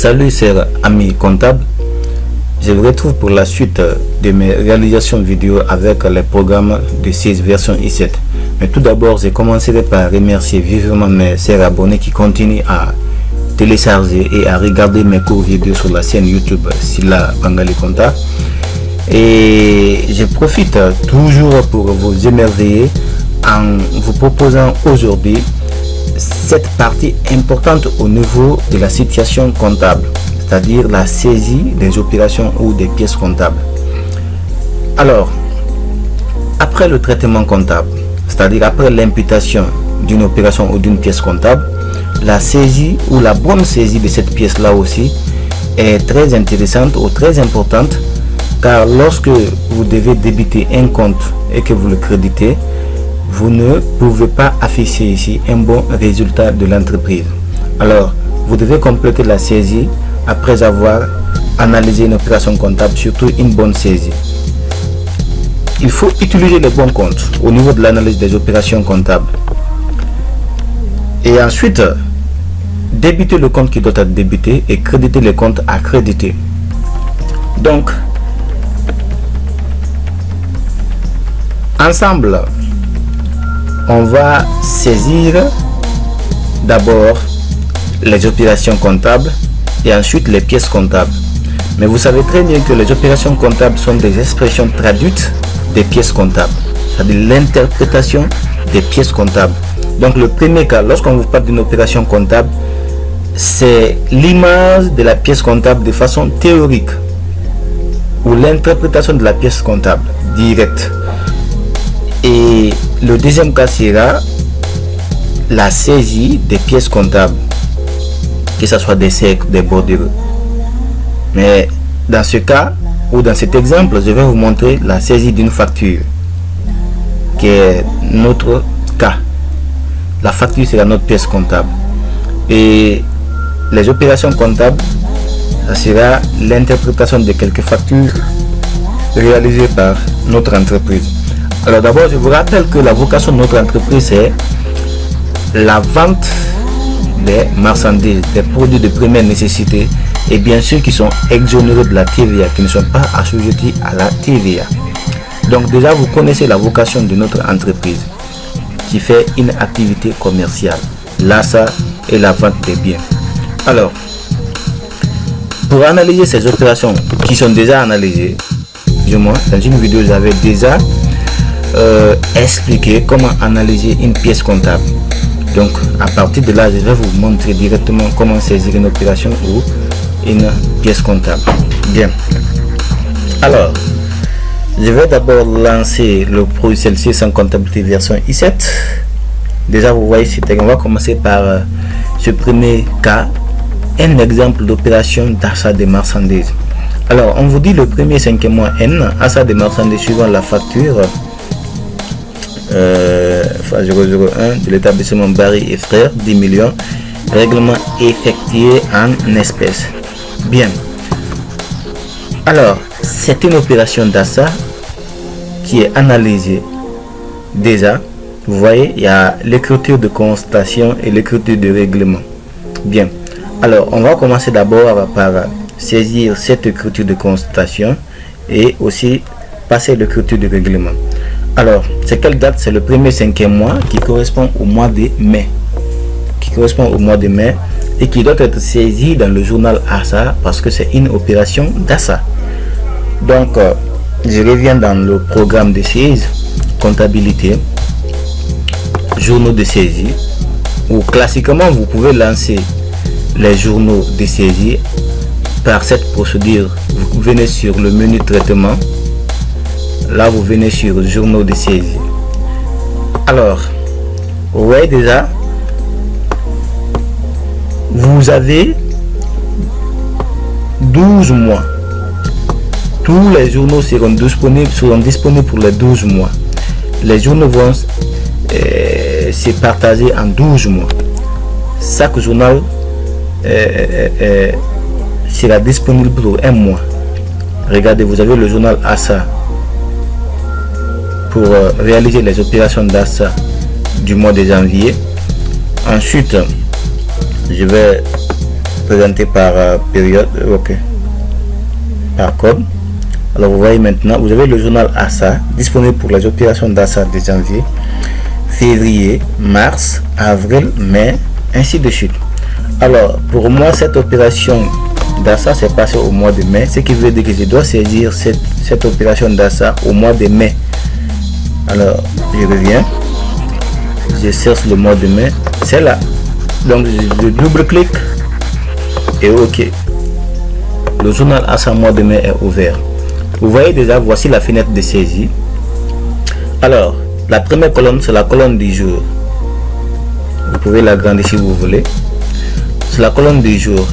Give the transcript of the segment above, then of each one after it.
Salut chers amis comptables, je vous retrouve pour la suite de mes réalisations vidéo avec les programmes de 6 version i7. Mais tout d'abord, je commencerai par remercier vivement mes chers abonnés qui continuent à télécharger et à regarder mes cours vidéo sur la chaîne YouTube Sila Bangali Compta. Et je profite toujours pour vous émerveiller en vous proposant aujourd'hui cette partie importante au niveau de la situation comptable, c'est-à-dire la saisie des opérations ou des pièces comptables. Alors, après le traitement comptable, c'est-à-dire après l'imputation d'une opération ou d'une pièce comptable, la saisie ou la bonne saisie de cette pièce-là aussi est très intéressante ou très importante, car lorsque vous devez débiter un compte et que vous le créditez, vous ne pouvez pas afficher ici un bon résultat de l'entreprise. Alors, vous devez compléter la saisie après avoir analysé une opération comptable, surtout une bonne saisie. Il faut utiliser les bons comptes au niveau de l'analyse des opérations comptables. Et ensuite, débiter le compte qui doit être débité et créditer les comptes à créditer. Donc, ensemble, on va saisir d'abord les opérations comptables et ensuite les pièces comptables. Mais vous savez très bien que les opérations comptables sont des expressions traduites des pièces comptables, c'est-à-dire l'interprétation des pièces comptables. Donc le premier cas, lorsqu'on vous parle d'une opération comptable, c'est l'image de la pièce comptable de façon théorique ou l'interprétation de la pièce comptable directe. Et le deuxième cas sera la saisie des pièces comptables, que ce soit des cercles, des bordereaux. Mais dans ce cas, ou dans cet exemple, je vais vous montrer la saisie d'une facture, qui est notre cas. La facture sera notre pièce comptable. Et les opérations comptables, ça sera l'interprétation de quelques factures réalisées par notre entreprise. Alors d'abord, je vous rappelle que la vocation de notre entreprise est la vente des marchandises, des produits de première nécessité et bien sûr qui sont exonérés de la TVA, qui ne sont pas assujettis à la TVA. Donc déjà, vous connaissez la vocation de notre entreprise qui fait une activité commerciale, l'achat et la vente des biens. Alors, pour analyser ces opérations qui sont déjà analysées, du moins dans une vidéo j'avais déjà expliquer comment analyser une pièce comptable. Donc à partir de là, je vais vous montrer directement comment saisir une opération ou une pièce comptable. Bien, alors je vais d'abord lancer le logiciel sans comptabilité version i7. Déjà vous voyez, on va commencer par ce premier cas, un exemple d'opération d'achat de marchandises. Alors on vous dit le premier cinquième mois N, achat de marchandises suivant la facture 001 de l'établissement Barry et Frères, 10 millions, règlement effectué en espèces. Bien, alors c'est une opération d'achat qui est analysée. Déjà vous voyez, il y a l'écriture de constatation et l'écriture de règlement. Bien, alors on va commencer d'abord par saisir cette écriture de constatation et aussi passer l'écriture de règlement. Alors, c'est quelle date? C'est le premier cinquième mois qui correspond au mois de mai. Et qui doit être saisi dans le journal achat parce que c'est une opération d'achat. Donc, je reviens dans le programme de saisie, comptabilité, journaux de saisie, où classiquement vous pouvez lancer les journaux de saisie par cette procédure. Vous venez sur le menu traitement. Là vous venez sur journaux de saisie. Alors vous voyez déjà, vous avez 12 mois. Tous les journaux seront disponibles pour les 12 mois. Les journaux vont se partager en 12 mois. Chaque journal sera disponible pour un mois. Regardez, vous avez le journal achat pour réaliser les opérations d'achat du mois de janvier. Ensuite, je vais représenté par période, ok, par code. Alors vous voyez maintenant, vous avez le journal ASA disponible pour les opérations d'achat de janvier, février, mars, avril, mai, ainsi de suite. Alors pour moi, cette opération d'achat s'est passée au mois de mai, ce qui veut dire que je dois saisir cette opération d'achat au mois de mai. Alors je reviens, je cherche le mois de mai, c'est là. Donc je double-clique et ok. Le journal ASA mois de mai est ouvert. Vous voyez déjà, voici la fenêtre de saisie. Alors, la première colonne, c'est la colonne du jour. Vous pouvez l'agrandir si vous voulez. C'est la colonne du jour.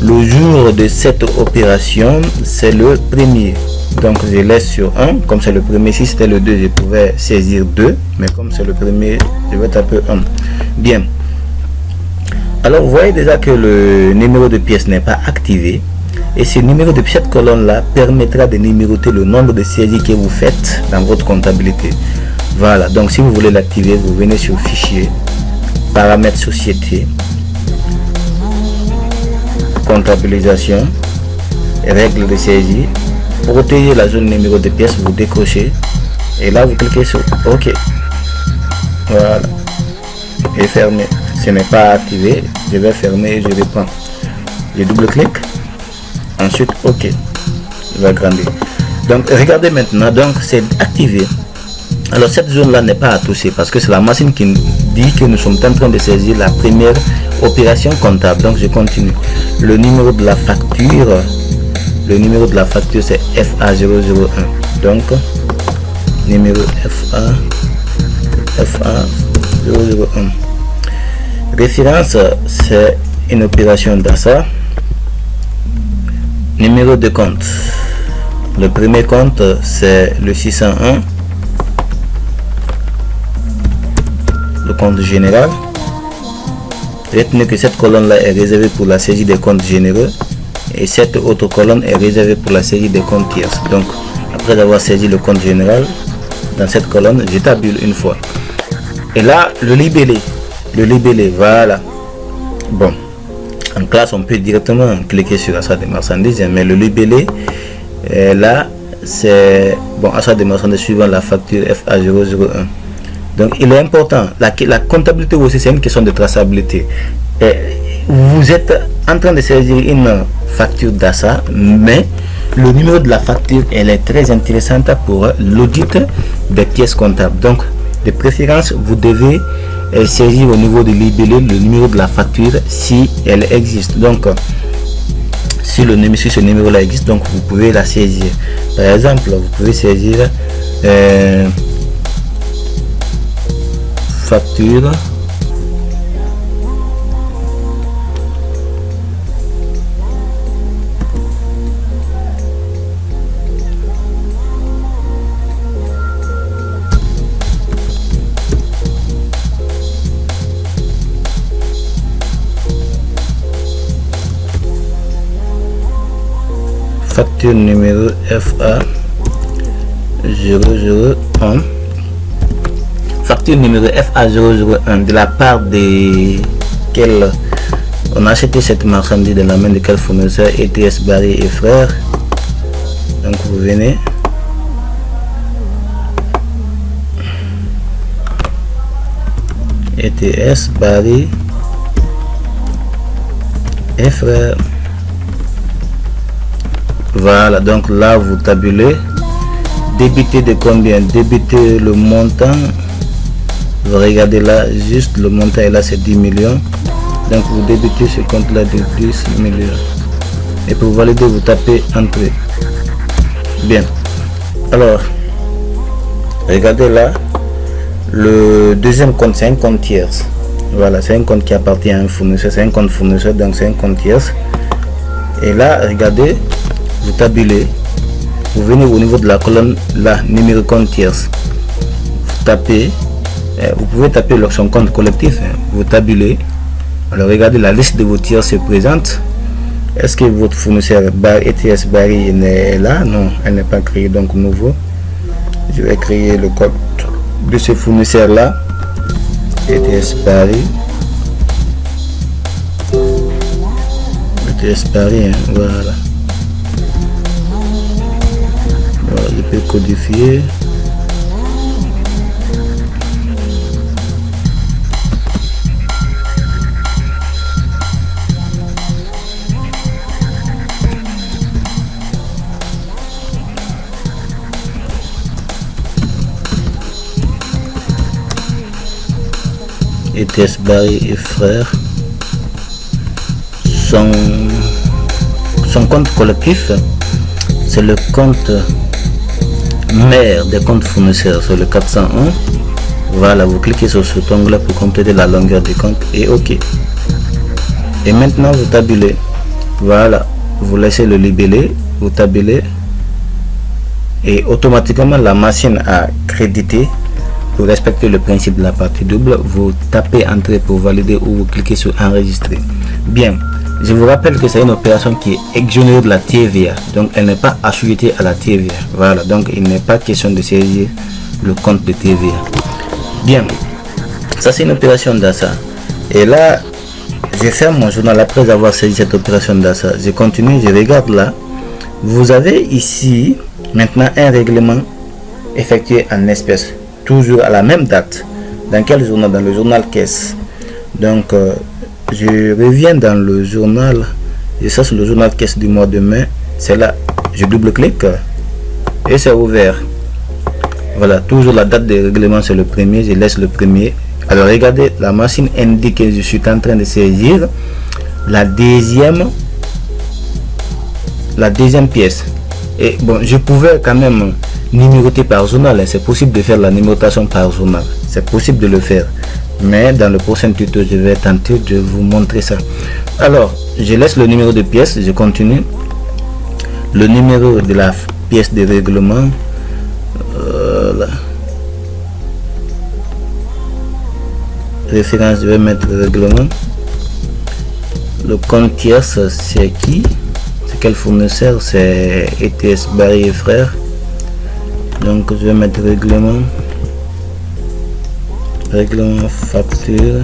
Le jour de cette opération, c'est le premier. Donc, je laisse sur 1. Comme c'est le premier, si c'était le 2, je pouvais saisir 2. Mais comme c'est le premier, je vais taper 1. Bien. Alors, vous voyez déjà que le numéro de pièce n'est pas activé. Et ce numéro de cette colonne-là permettra de numéroter le nombre de saisies que vous faites dans votre comptabilité. Voilà, donc si vous voulez l'activer, vous venez sur Fichier, Paramètres Société, Comptabilisation, Règles de saisie, protéger la zone numéro de pièce, vous décrochez. Et là, vous cliquez sur OK. Voilà. Et fermer. Ce n'est pas activé. Je vais fermer et je reprends. Je double-clique. Ensuite OK, je vais agrandir. Donc regardez maintenant, donc c'est activé. Alors cette zone là n'est pas à toucher parce que c'est la machine qui dit que nous sommes en train de saisir la première opération comptable. Donc je continue. Le numéro de la facture, c'est FA001. Donc numéro FA001. Référence, c'est une opération d'achat. Numéro de compte. Le premier compte, c'est le 601. Le compte général. Retenez que cette colonne-là est réservée pour la saisie des comptes généraux. Et cette autre colonne est réservée pour la saisie des comptes tierces. Donc, après avoir saisi le compte général, dans cette colonne, je tabule une fois. Et là, le libellé. Le libellé, voilà. Bon. En classe, on peut directement cliquer sur achat de marchandises, mais le libellé, là, c'est bon, achat de marchandises suivant la facture FA001. Donc, il est important. La comptabilité aussi, c'est une question de traçabilité. Et vous êtes en train de saisir une facture d'achat, mais le numéro de la facture, elle est très intéressante pour l'audit des pièces comptables. Donc, de préférence, vous devez saisir au niveau de libellé le numéro de la facture si elle existe. Donc si ce numéro là existe, donc vous pouvez la saisir. Par exemple, vous pouvez saisir facture facture numéro FA001. Facture numéro FA001 de la part de quel on a acheté cette marchandise de la main de quel fournisseur? ETS Barry et Frères. Donc vous venez, ETS Barry et Frères. Voilà, donc là vous tabulez, débiter de combien, débiter le montant. Vous regardez là, juste le montant est là, c'est 10 millions. Donc vous débitez ce compte là de 10 millions. Et pour valider, vous tapez entrée. Bien. Alors, regardez là, le deuxième compte, c'est un compte tierce. Voilà, c'est un compte qui appartient à un fournisseur, c'est un compte fournisseur, donc c'est un compte tierce. Et là, regardez, vous tabulez, vous venez au niveau de la colonne là, numéro compte tierce, vous tapez, vous pouvez taper l'option compte collectif, vous tabulez. Alors regardez, la liste de vos tiers se présente. Est-ce que votre fournisseur ETS Barry est là? Non, elle n'est pas créée, donc nouveau. Je vais créer le code de ce fournisseur là, ETS Barry. ETS Paris, hein, voilà. Voilà, je peux codifier. ETS Barry et frères, son compte collectif, c'est le compte mère des comptes fournisseurs, c'est le 401. Voilà, vous cliquez sur cet onglet pour compléter la longueur des comptes et OK. Et maintenant vous tabulez. Voilà, vous laissez le libellé, vous tabulez et automatiquement la machine a crédité. Pour respecter le principe de la partie double, vous tapez entrée pour valider ou vous cliquez sur enregistrer. Bien, je vous rappelle que c'est une opération qui est exonérée de la TVA, donc elle n'est pas assujettée à la TVA. Voilà, donc il n'est pas question de saisir le compte de TVA. Bien, ça c'est une opération d'achat. Et là, je ferme mon journal après avoir saisi cette opération d'achat. Je continue, je regarde là. Vous avez ici maintenant un règlement effectué en espèces. Toujours à la même date. Dans quel journal? Dans le journal caisse. Donc je reviens dans le journal, et ça c'est le journal caisse du mois de mai. C'est là, je double-clique et c'est ouvert. Voilà, toujours la date de règlement c'est le premier, je laisse le premier. Alors regardez, la machine indique que je suis en train de saisir la deuxième pièce. Et bon, je pouvais quand même numéroter par journal, c'est possible de faire la numérotation par journal, c'est possible de le faire, mais dans le prochain tuto je vais tenter de vous montrer ça. Alors je laisse le numéro de pièce, je continue. Le numéro de la pièce de règlement, référence, je vais mettre le règlement. Le compte tierce c'est qui, c'est quel fournisseur? C'est ETS Barry et frères. Donc je vais mettre règlement facture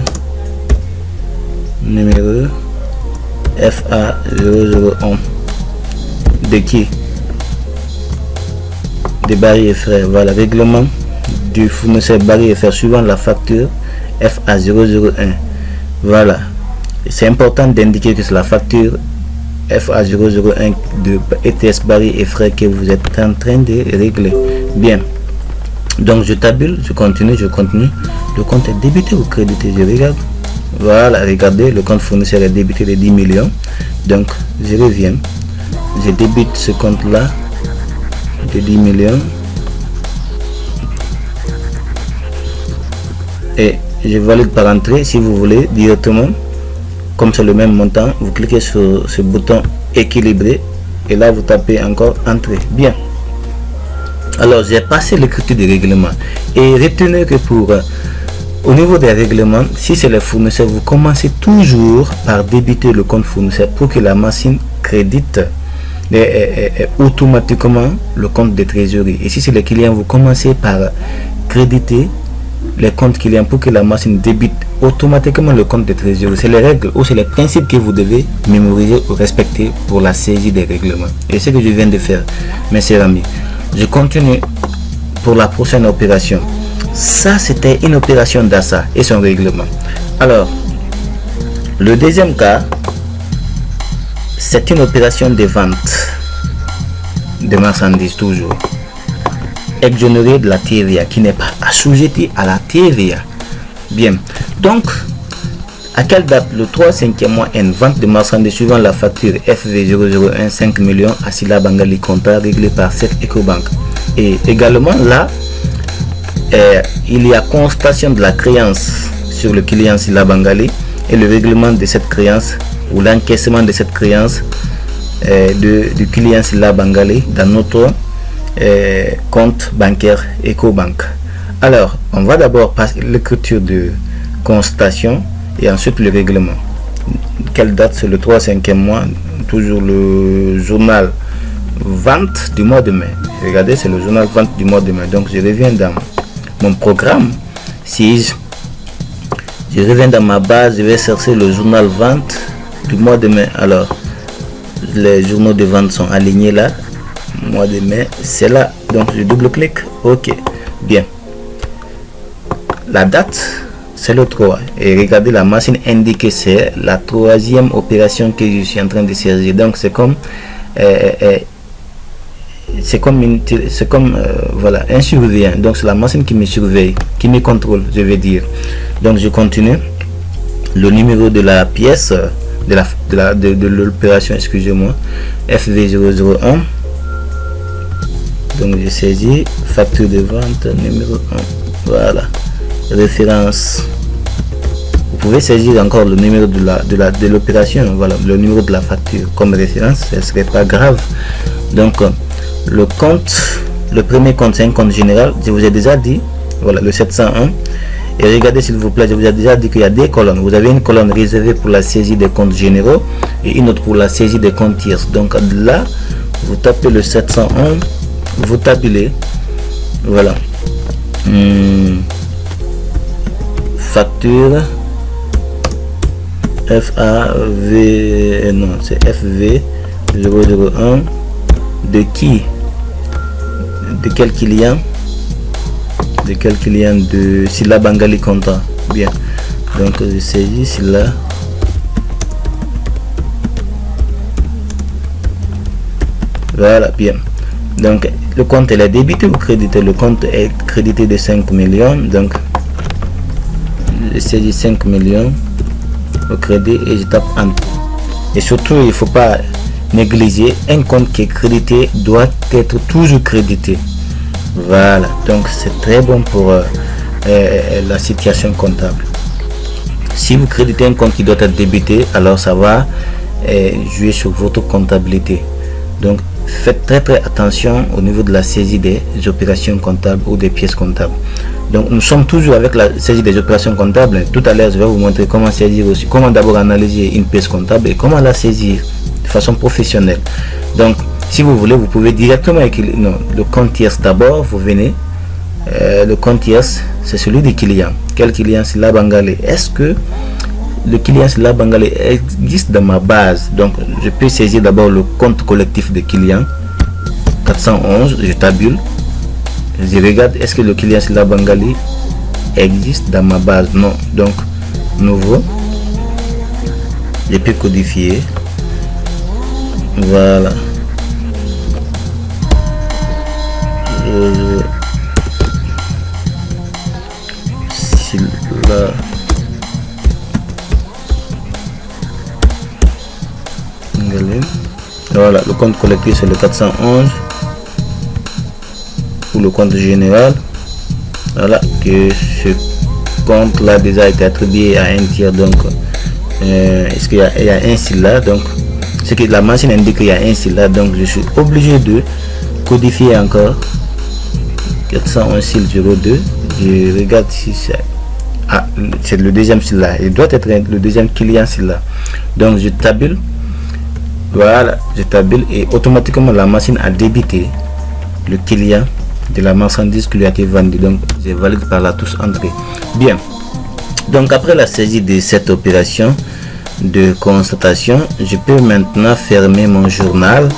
numéro FA001 de qui? De Barry et frères. Voilà, règlement du fournisseur Barry et frères suivant la facture FA001. Voilà, c'est important d'indiquer que c'est la facture FA001 de ETS Barry et frères que vous êtes en train de régler. Bien, donc je tabule, je continue. Le compte est débité ou crédité? Je regarde. Voilà, regardez, le compte fournisseur est débité de 10 millions. Donc je reviens, je débite ce compte là de 10 millions et je valide par entrée. Si vous voulez directement, comme c'est le même montant, vous cliquez sur ce bouton équilibré et là vous tapez encore entrée. Bien, alors j'ai passé l'écriture du règlement et retenez que pour au niveau des règlements, si c'est les fournisseurs, vous commencez toujours par débiter le compte fournisseur pour que la machine crédite automatiquement le compte de trésorerie. Et si c'est les clients, vous commencez par créditer les comptes clients pour que la machine débite automatiquement le compte de trésorerie. C'est les règles ou c'est les principes que vous devez mémoriser ou respecter pour la saisie des règlements. Et ce que je viens de faire, mes chers amis. Je continue pour la prochaine opération. Ça c'était une opération d'achat et son règlement. Alors le deuxième cas, c'est une opération de vente de marchandises, toujours exonérée de la TVA, qui n'est pas assujettie à la TVA. Bien, donc à quelle date? Le 3/5e mois, une vente de marchandises suivant la facture FV001 5 millions à Sila Bangali, contrat réglé par cette Ecobank. Et également là, il y a constatation de la créance sur le client Sila Bangali et le règlement de cette créance ou l'encaissement de cette créance du client Sila Bangali dans notre compte bancaire Ecobank. Alors on va d'abord passer l'écriture de constatation et ensuite le règlement. Quelle date? C'est le 3/5e mois, toujours le journal vente du mois de mai. Regardez, c'est le journal vente du mois de mai. Donc je reviens dans mon programme. Si je reviens dans ma base, je vais chercher le journal vente du mois de mai. Alors les journaux de vente sont alignés là. Mois de mai, c'est là. Donc je double-clique. OK. Bien. La date, c'est le 3. Et regardez, la machine indique que c'est la 3e opération que je suis en train de saisir. Donc c'est comme voilà, un surveillant. Donc c'est la machine qui me surveille, qui me contrôle, je vais dire. Donc je continue. Le numéro de la pièce de l'opération, excusez-moi, FV001. Donc je saisis facture de vente numéro 1. Voilà. Référence. Vous pouvez saisir encore le numéro de l'opération. Voilà, le numéro de la facture comme référence. Ce serait pas grave. Donc le compte, le premier compte, c'est un compte général. Je vous ai déjà dit. Voilà, le 701. Et regardez s'il vous plaît, je vous ai déjà dit qu'il y a des colonnes. Vous avez une colonne réservée pour la saisie des comptes généraux et une autre pour la saisie des comptes tiers. Donc là, vous tapez le 701, vous tabulez. Voilà. Facture FAV, non, c'est FV001 de qui? De quel client? De quel client? De Silla Bangali Compta. Bien. Donc je saisis Silla. Voilà, bien. Donc le compte est débité ou crédité? Le compte est crédité de 5 millions. Donc je saisis 5 millions au crédit et je tape Enter. Et surtout, il ne faut pas négliger, un compte qui est crédité doit être toujours crédité. Voilà, donc c'est très bon pour la situation comptable. Si vous créditez un compte qui doit être débité, alors ça va jouer sur votre comptabilité. Donc faites très attention au niveau de la saisie des opérations comptables ou des pièces comptables. Donc nous sommes toujours avec la saisie des opérations comptables. Tout à l'heure je vais vous montrer comment saisir aussi, comment d'abord analyser une pièce comptable et comment la saisir de façon professionnelle. Donc si vous voulez, vous pouvez directement écrire le compte tierce d'abord. Vous venez, le compte tierce c'est celui du client. Quel client? C'est la Bangalé. Est-ce que le client c'est la Bangalé existe dans ma base? Donc je peux saisir d'abord le compte collectif de clients 411. Je tabule, je regarde, est-ce que le client c'est la Bangali existe dans ma base? Non. Donc nouveau, je peux codifier. Voilà. Voilà, le compte collectif c'est le 411 pour le compte général. Voilà, que ce compte là déjà été attribué à un tiers. Donc est-ce qu'il y a un SIL là? Donc c'est que la machine indique qu'il y a un SIL là, donc je suis obligé de codifier encore 411 SIL 02. Je regarde si c'est le deuxième SIL là, il doit être le deuxième client SIL là. Donc je tabule. Voilà, je tabule et automatiquement la machine a débité le client de la marchandise qui lui a été vendue. Donc je valide par la touche entrée. Bien. Donc après la saisie de cette opération de constatation, je peux maintenant fermer mon journal.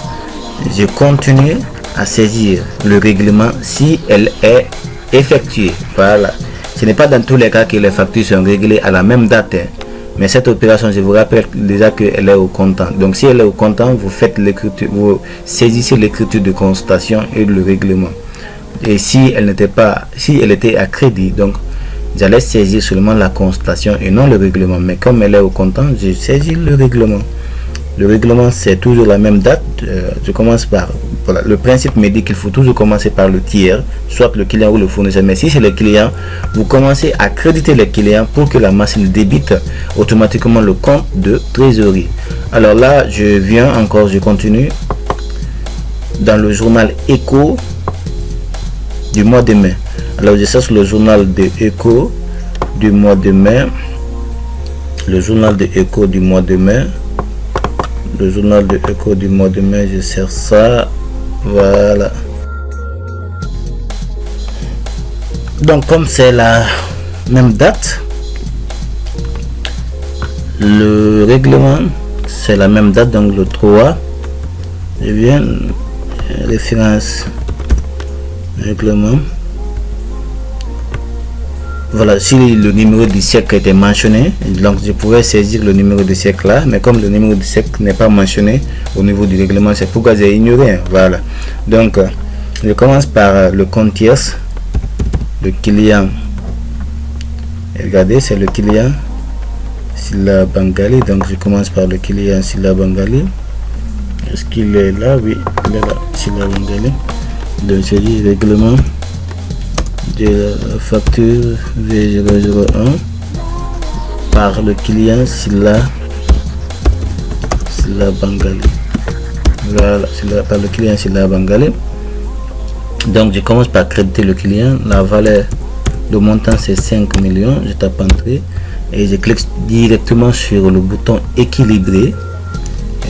Je continue à saisir le règlement si elle est effectuée. Voilà. Ce n'est pas dans tous les cas que les factures sont réglées à la même date. Mais cette opération, je vous rappelle déjà qu'elle est au comptant. Donc si elle est au comptant, vous faites l'écriture, vous saisissez l'écriture de constatation et le règlement. Et si elle n'était pas, si elle était à crédit, donc j'allais saisir seulement la constatation et non le règlement. Mais comme elle est au comptant, je saisis le règlement. Le règlement, c'est toujours la même date. Je commence par... Voilà, le principe me dit qu'il faut toujours commencer par le tiers, soit le client ou le fournisseur. Mais si c'est le client, vous commencez à créditer les clients pour que la machine débite automatiquement le compte de trésorerie. Alors là, je viens encore, je continue dans le journal Éco du mois de mai. Alors je cherche le journal de Éco du mois de mai. Le journal de Éco du mois de mai. Le journal de Éco du mois de mai, je cherche ça. Voilà. Donc comme c'est la même date, le règlement c'est la même date, donc le 3, Je viens, référence, règlement. Voilà, si le numéro du siècle était mentionné, donc je pourrais saisir le numéro du siècle là, mais comme le numéro du siècle n'est pas mentionné au niveau du règlement, c'est pourquoi j'ai ignoré. Voilà, donc je commence par le compte tierce, le client. Regardez, c'est le client Silla Bangali, donc je commence par le client Silla Bangali. Est-ce qu'il est là? Oui, il est là, Silla Bangali. Donc je dis règlement de la facture V001 par le client Silla Bangali. Voilà, par le client Silla Bangali. Donc je commence par créditer le client. La valeur, le montant c'est 5 millions. Je tape entrée et je clique directement sur le bouton équilibré.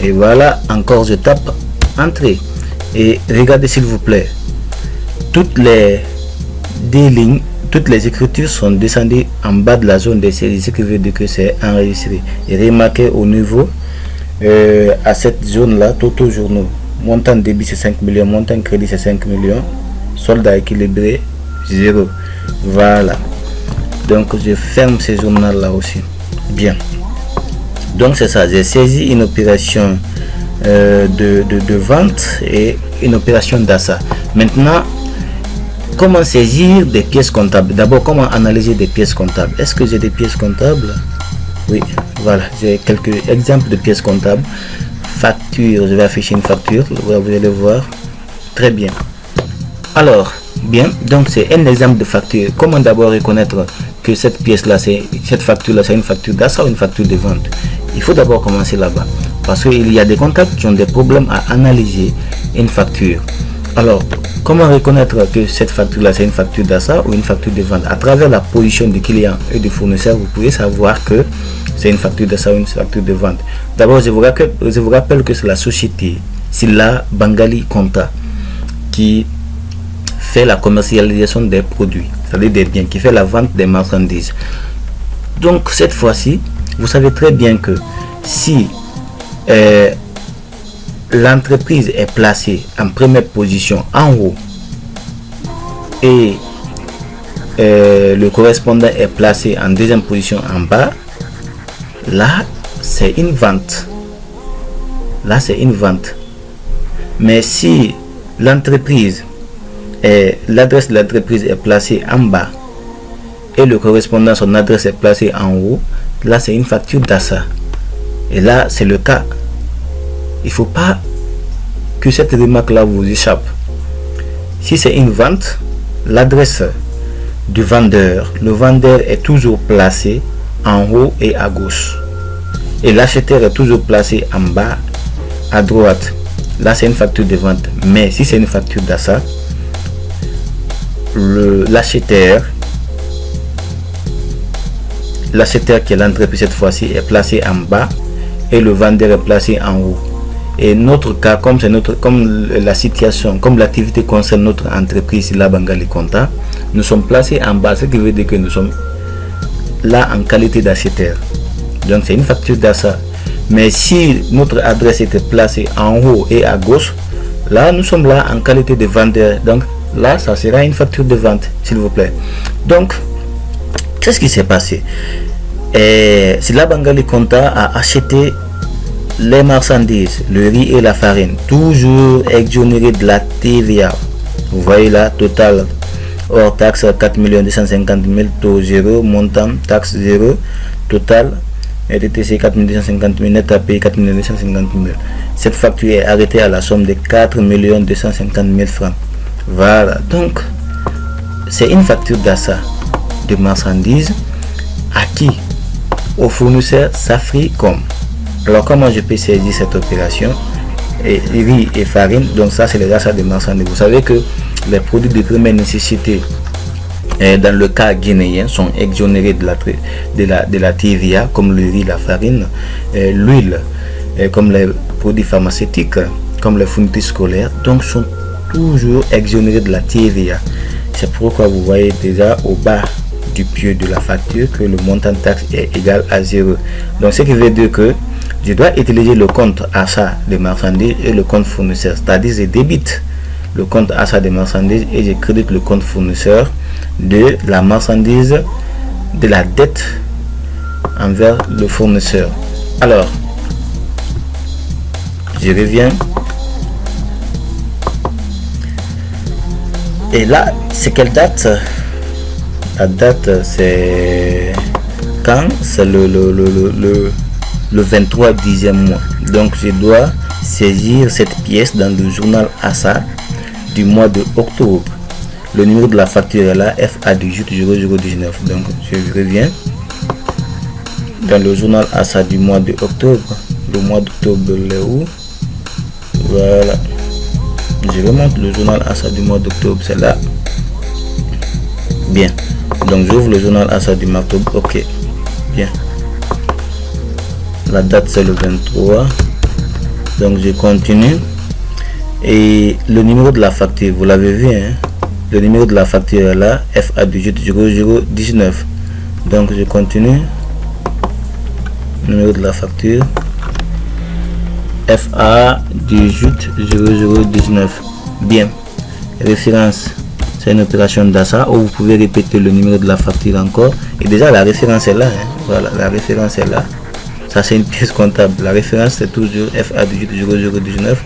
Et voilà, encore je tape entrée. Et regardez s'il vous plaît, toutes les lignes, toutes les écritures sont descendues en bas de la zone des séries, ce qui veut dire que c'est enregistré. Et remarquez au niveau à cette zone là, totaux journaux, montant débit c'est 5 millions, montant crédit c'est 5 millions, solde à équilibré 0. Voilà, donc je ferme ces zones là aussi. Bien, donc c'est ça, j'ai saisi une opération de vente et une opération d'achat. Maintenant, comment saisir des pièces comptables? D'abord, comment analyser des pièces comptables? Est-ce que j'ai des pièces comptables? Oui, voilà, j'ai quelques exemples de pièces comptables. Facture, je vais afficher une facture, vous allez voir. Très bien. Alors, bien, donc c'est un exemple de facture. Comment d'abord reconnaître que cette pièce-là, cette facture-là, c'est une facture d'achat ou une facture de vente? Il faut d'abord commencer là-bas. Parce qu'il y a des comptables qui ont des problèmes à analyser une facture. Alors, comment reconnaître que cette facture-là, c'est une facture d'achat ou une facture de vente? À travers la position du client et du fournisseur, vous pouvez savoir que c'est une facture d'achat ou une facture de vente. D'abord, je vous rappelle que c'est la société Silla Bangali Compta qui fait la commercialisation des produits, c'est-à-dire des biens, qui fait la vente des marchandises. Donc, cette fois-ci, vous savez très bien que si l'entreprise est placée en première position en haut et le correspondant est placé en deuxième position en bas, là c'est une vente. Là c'est une vente. Mais si l'adresse de l'entreprise est placée en bas et le correspondant, son adresse est placée en haut, là c'est une facture d'achat. Et là c'est le cas. Il ne faut pas que cette remarque là vous échappe. Si c'est une vente, l'adresse du vendeur, le vendeur est toujours placé en haut et à gauche et l'acheteur est toujours placé en bas à droite. Là c'est une facture de vente. Mais si c'est une facture d'achat, l'acheteur qui est l'entreprise cette fois-ci est placé en bas et le vendeur est placé en haut. Et notre cas, comme la situation, comme l'activité concerne notre entreprise Silla Bangali Compta, nous sommes placés en bas, ce qui veut dire que nous sommes là en qualité d'acheteur. Donc c'est une facture d'achat. Mais si notre adresse était placée en haut et à gauche, là nous sommes là en qualité de vendeur. Donc là ça sera une facture de vente, s'il vous plaît. Donc qu'est-ce qui s'est passé? Silla Bangali Compta a acheté les marchandises, le riz et la farine, toujours exonérés de la TVA. Vous voyez là, total hors taxe 4 250 000, taux 0, montant taxe 0, total RTTC 4 250 000, net à payer 4 250 000. Cette facture est arrêtée à la somme de 4 250 000 francs. Voilà, donc c'est une facture d'achat de marchandises à qui? Au fournisseur Safricom. Alors comment je peux saisir cette opération? Riz et farine, donc ça c'est les achats de marchandises. Vous savez que les produits de première nécessité dans le cas guinéen sont exonérés de la TVA, comme le riz, la farine, l'huile, comme les produits pharmaceutiques, comme les fournitures scolaires, donc sont toujours exonérés de la TVA. C'est pourquoi vous voyez déjà au bas du pied de la facture que le montant de taxe est égal à 0. Donc ce qui veut dire que je dois utiliser le compte achat des marchandises et le compte fournisseur. C'est-à-dire, je débite le compte achat des marchandises et je crédite le compte fournisseur de la marchandise, de la dette envers le fournisseur. Alors, je reviens. Et là, c'est quelle date? La date, c'est quand? C'est le 23 10e mois. Donc, je dois saisir cette pièce dans le journal achat du mois de octobre. Le numéro de la facture est là, FA180019. Donc, je reviens dans le journal achat du mois de octobre. Le mois d'octobre, est où? Voilà. Je remonte le journal achat du mois d'octobre, c'est là. Bien. Donc, j'ouvre le journal achat du mois d'octobre. Ok. Bien. La date, c'est le 23. Donc, je continue. Et le numéro de la facture, vous l'avez vu, hein? Le numéro de la facture est là, FA180019. Donc, je continue. Numéro de la facture, FA180019. Bien. Référence, c'est une opération d'achat où vous pouvez répéter le numéro de la facture encore. Et déjà, la référence est là, hein? Voilà, la référence est là. Ça, c'est une pièce comptable. La référence, c'est toujours FA180019.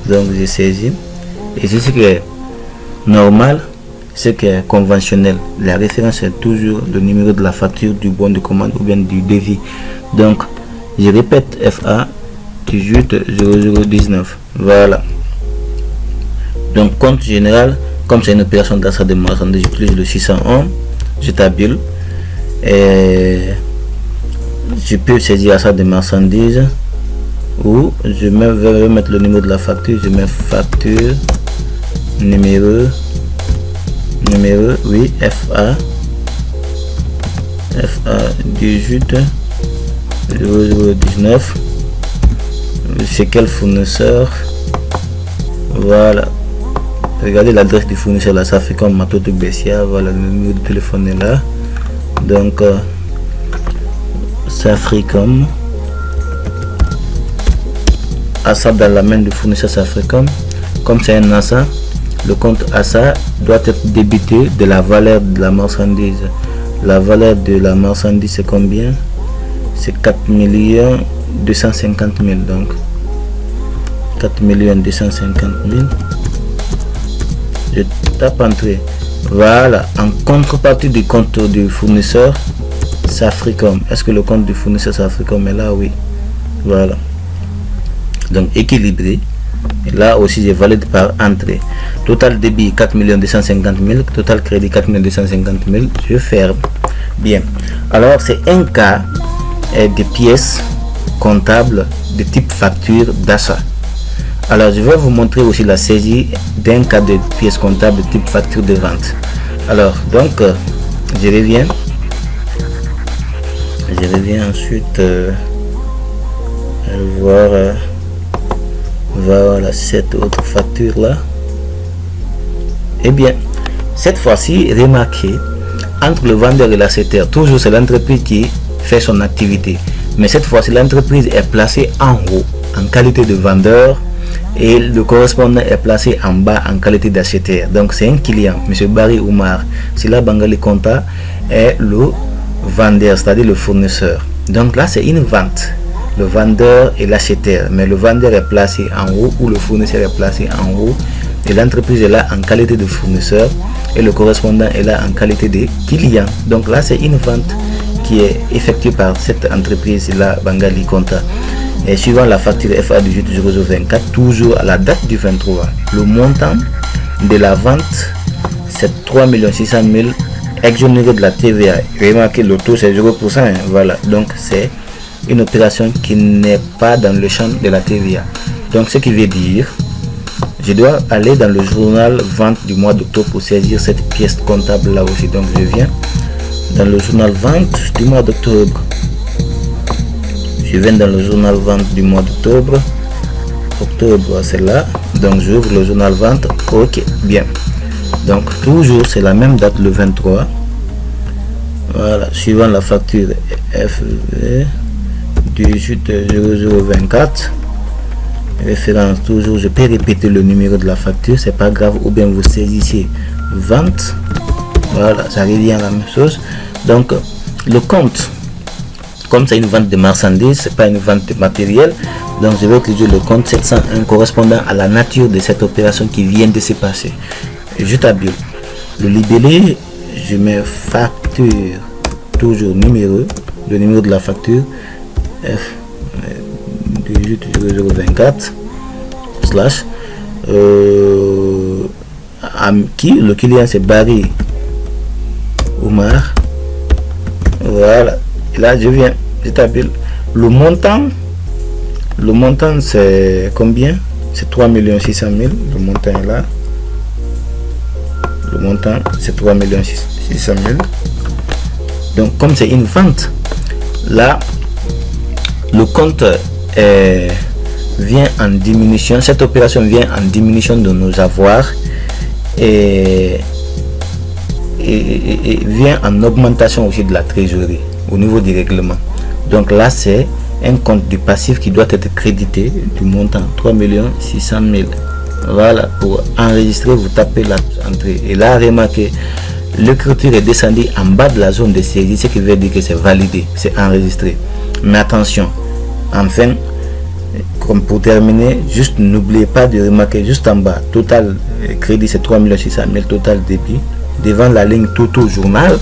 Donc, j'ai saisi. Et c'est ce qui est normal, ce qui est conventionnel. La référence est toujours le numéro de la facture, du bon de commande ou bien du devis. Donc, je répète, FA180019. Voilà. Donc, compte général, comme c'est une opération d'achat de marchandises, j'utilise le 601. Je tabule. Et je peux saisir achat de marchandises. Ou je vais mettre le numéro de la facture. Je mets facture numéro, oui, FA180019. C'est quel fournisseur? Voilà. Regardez l'adresse du fournisseur là, ça fait comme Matoto Bessia. Voilà, le numéro de téléphone est là. Donc, Safricom. Achat dans la main du fournisseur Safricom. Comme c'est un achat, le compte achat doit être débité de la valeur de la marchandise. La valeur de la marchandise, c'est combien? C'est 4 250 000. Donc, 4 250 000. Je tape entrée. Voilà. En contrepartie du compte du fournisseur Safricom. Est-ce que le compte du fournisseur Safricom est là? Oui. Voilà. Donc, équilibré. Et là aussi, j'ai valide par entrée. Total débit 4 250 000. Total crédit 4 250 000. Je ferme. Bien. Alors, c'est un cas de pièces comptables de type facture d'achat. Alors, je vais vous montrer aussi la saisie d'un cas de pièces comptables de type facture de vente. Alors, donc, je reviens. Je reviens ensuite voir. Voilà cette autre facture là. Et bien, cette fois-ci, remarquez, entre le vendeur et l'acheteur, toujours c'est l'entreprise qui fait son activité. Mais cette fois-ci, l'entreprise est placée en haut en qualité de vendeur et le correspondant est placé en bas en qualité d'acheteur. Donc c'est un client, M. Barry Oumar. Sila Bangali Konta est le vendeur, c'est-à-dire le fournisseur. Donc là, c'est une vente. Le vendeur et l'acheteur, mais le vendeur est placé en haut ou le fournisseur est placé en haut et l'entreprise est là en qualité de fournisseur et le correspondant est là en qualité de client. Donc là, c'est une vente qui est effectuée par cette entreprise là, Bangali Konta. Et suivant la facture FA180024, toujours à la date du 23, le montant de la vente c'est 3 600 000 exonéré de la TVA. Remarquez, le taux c'est 0%. Hein, voilà, donc c'est une opération qui n'est pas dans le champ de la TVA. Donc ce qui veut dire, je dois aller dans le journal vente du mois d'octobre pour saisir cette pièce comptable là aussi. Donc je viens dans le journal vente du mois d'octobre. Je viens dans le journal vente du mois d'octobre. Octobre, c'est là. Donc j'ouvre le journal vente. Ok, bien. Donc toujours c'est la même date, le 23. Voilà, suivant la facture FV 180024, référence toujours, je peux répéter le numéro de la facture, c'est pas grave, ou bien vous saisissez vente, voilà, ça revient à la même chose. Donc le compte, comme c'est une vente de marchandises, c'est pas une vente de matériel, donc je vais utiliser le compte 701 correspondant à la nature de cette opération qui vient de se passer. Je tabule le libellé, je mets facture, toujours numéro, le numéro de la facture F 180024 slash qui le client c'est Barry Omar, voilà. Et là je viens, j'établis le montant c'est combien, c'est 3 600 000, le montant est là, le montant c'est 3 600 000. Donc comme c'est une vente, là le compte vient en diminution, cette opération vient en diminution de nos avoirs et vient en augmentation aussi de la trésorerie au niveau du règlement. Donc là c'est un compte du passif qui doit être crédité du montant 3 600 000. Voilà, pour enregistrer vous tapez la entrée et là remarquez l'écriture est descendue en bas de la zone de saisie, ce qui veut dire que c'est validé, c'est enregistré. Mais attention, enfin, comme pour terminer, juste n'oubliez pas de remarquer juste en bas, total crédit c'est 3 600 000, total débit, devant la ligne Toto journal,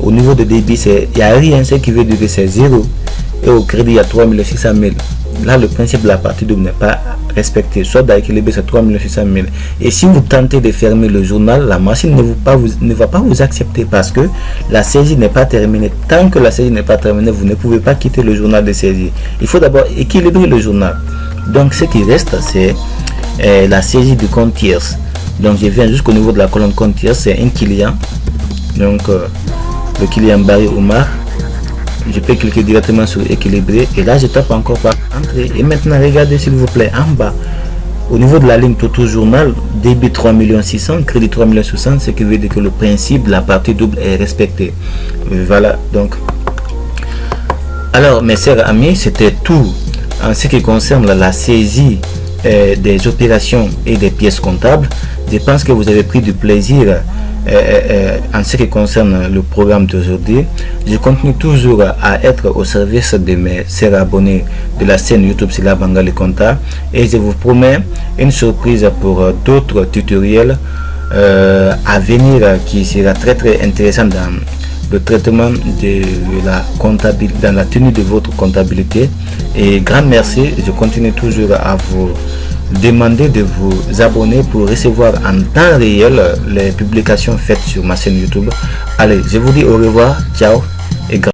au niveau de débit, il n'y a rien, ce qui veut dire que c'est 0, et au crédit il y a 3 600 000. Là, le principe de la partie double n'est pas respecté, soit d'équilibrer c'est 3 600 000. Et si vous tentez de fermer le journal, la machine ne va pas vous accepter parce que la saisie n'est pas terminée. Tant que la saisie n'est pas terminée, vous ne pouvez pas quitter le journal de saisie. Il faut d'abord équilibrer le journal. Donc, ce qui reste, c'est la saisie du compte tierce. Donc, je viens jusqu'au niveau de la colonne compte tierce, c'est un client. Donc, le client Barry Omar. Je peux cliquer directement sur équilibrer et là je tape encore par entrée. Et maintenant regardez s'il vous plaît en bas au niveau de la ligne Toto journal, débit 3 600 000, crédit 3 600 000, ce qui veut dire que le principe de la partie double est respecté. Voilà, donc alors mes chers amis, c'était tout en ce qui concerne la saisie des opérations et des pièces comptables. Je pense que vous avez pris du plaisir en ce qui concerne le programme d'aujourd'hui. Je continue toujours à être au service de mes chers abonnés de la chaîne YouTube Sylla Bangali Compta et je vous promets une surprise pour d'autres tutoriels à venir qui sera très intéressant dans le traitement de la comptabilité, dans la tenue de votre comptabilité. Et grand merci, je continue toujours à vous demander de vous abonner pour recevoir en temps réel les publications faites sur ma chaîne YouTube. Allez, je vous dis au revoir, ciao et grand